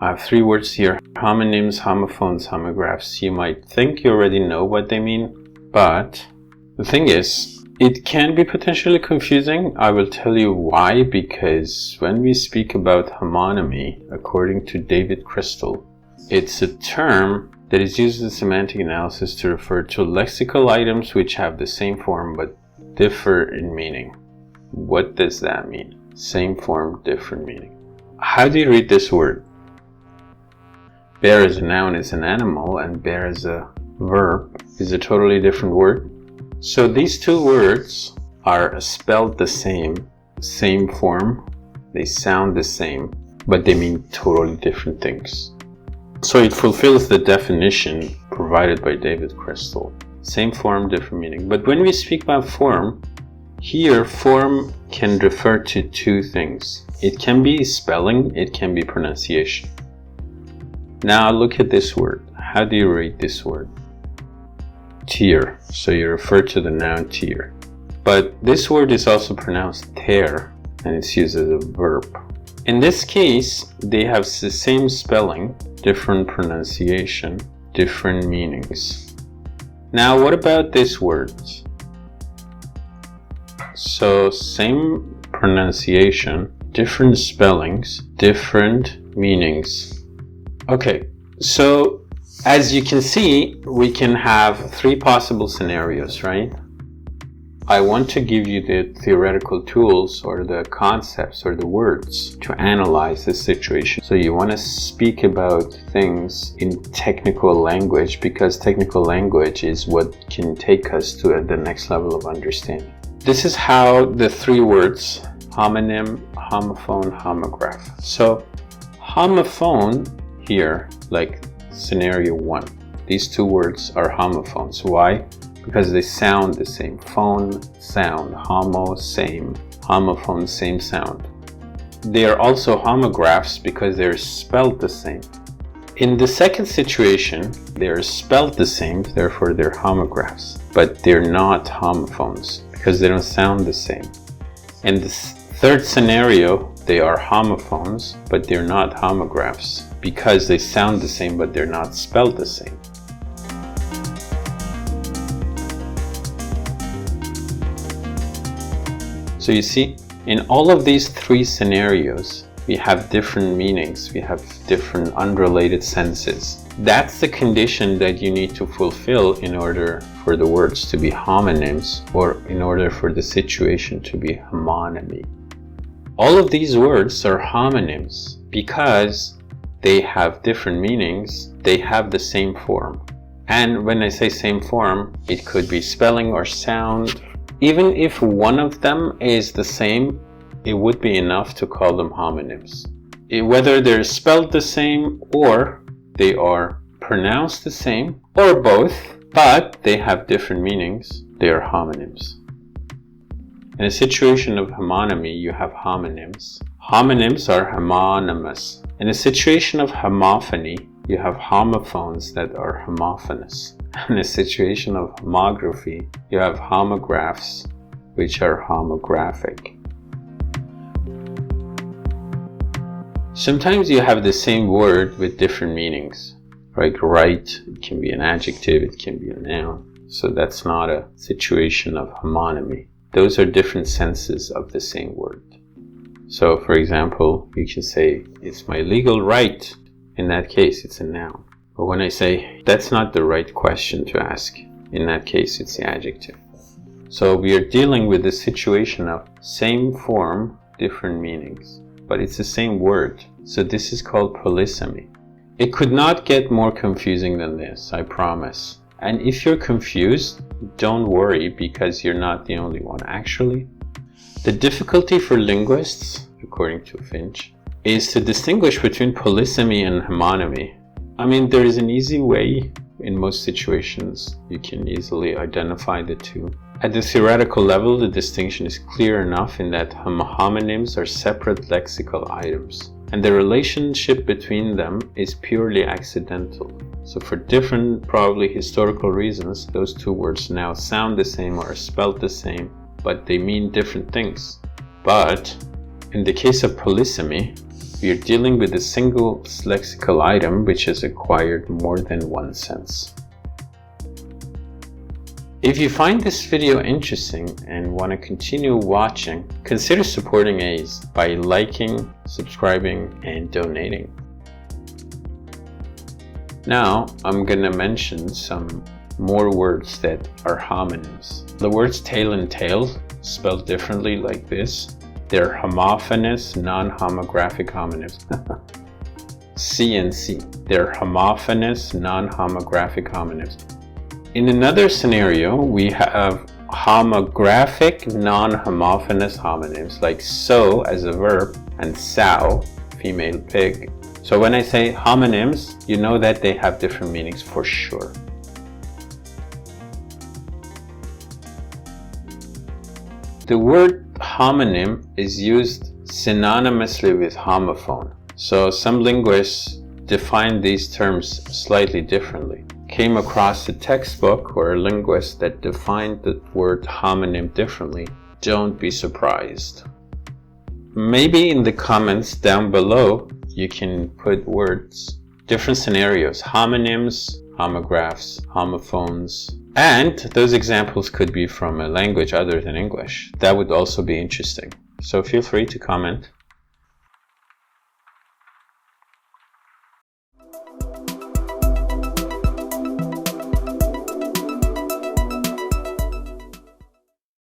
I have three words here: homonyms, homophones, homographs. You might think you already know what they mean, but the thing is, it can be potentially confusing. I will tell you why, because when we speak about homonymy, according to David Crystal, it's a term that is used in semantic analysis to refer to lexical items which have the same form but differ in meaning. What does that mean? Same form, different meaning. How do you read this word? Bear as a noun is an animal, and bear as a verb is a totally different word. So these two words are spelled the same form, they sound the same, but they mean totally different things. So it fulfills the definition provided by David Crystal. Same form, different meaning. But when we speak about form, here form can refer to two things. It can be spelling, it can be pronunciation. Now look at this word. How do you read this word? Tear. So you refer to the noun tear. But this word is also pronounced tear, and it's used as a verb. In this case, they have the same spelling, different pronunciation, different meanings. Now, what about this word? So, same pronunciation, different spellings, different meanings. Okay, so as you can see, we can have three possible scenarios, right? I want to give you the theoretical tools or the concepts or the words to analyze this situation. So you want to speak about things in technical language, because technical language is what can take us to the next level of understanding. This is how the three words, homonym, homophone, homograph. So homophone here, like scenario 1, these two words are homophones. Why? Because they sound the same. Phone, sound. Homo, same. Homophone, same sound. They are also homographs because they're spelled the same. In the second situation, they're spelled the same, therefore they're homographs. But they're not homophones because they don't sound the same. In the third scenario, they are homophones, but they're not homographs because they sound the same, but they're not spelled the same. So you see, in all of these three scenarios, we have different meanings, we have different unrelated senses. That's the condition that you need to fulfill in order for the words to be homonyms, or in order for the situation to be homonymy. All of these words are homonyms because they have different meanings, they have the same form. And when I say same form, it could be spelling or sound. Even if one of them is the same, it would be enough to call them homonyms. Whether they're spelled the same or they are pronounced the same, or both, but they have different meanings, they are homonyms. In a situation of homonymy, you have homonyms. Homonyms are homonymous. In a situation of homophony, you have homophones that are homophonous. In a situation of homography, you have homographs, which are homographic. Sometimes you have the same word with different meanings. Like right, it can be an adjective, it can be a noun. So that's not a situation of homonymy. Those are different senses of the same word. So for example, you can say, it's my legal right. In that case, it's a noun. But when I say, that's not the right question to ask, in that case, it's the adjective. So we are dealing with the situation of same form, different meanings, but it's the same word. So this is called polysemy. It could not get more confusing than this, I promise. And if you're confused, don't worry, because you're not the only one. Actually, the difficulty for linguists, according to Finch, is to distinguish between polysemy and homonymy. I mean, there is an easy way. In most situations, you can easily identify the two. At the theoretical level, the distinction is clear enough in that homonyms are separate lexical items, and the relationship between them is purely accidental. So for different, probably historical reasons, those two words now sound the same or are spelled the same, but they mean different things. But in the case of polysemy, we are dealing with a single lexical item which has acquired more than one sense. If you find this video interesting and want to continue watching, consider supporting A's by liking, subscribing, and donating. Now, I'm going to mention some more words that are homonyms. The words tail and tail, spelled differently like this, they're homophonous, non-homographic homonyms. C and C, they're homophonous, non-homographic homonyms. In another scenario, we have homographic, non-homophonous homonyms like so as a verb and sow, female pig. So when I say homonyms, you know that they have different meanings for sure. The word homonym is used synonymously with homophone. So some linguists define these terms slightly differently. Came across a textbook or a linguist that defined the word homonym differently. Don't be surprised. Maybe in the comments down below you can put words, different scenarios, homonyms, homographs, homophones, and those examples could be from a language other than English. That would also be interesting. So feel free to comment.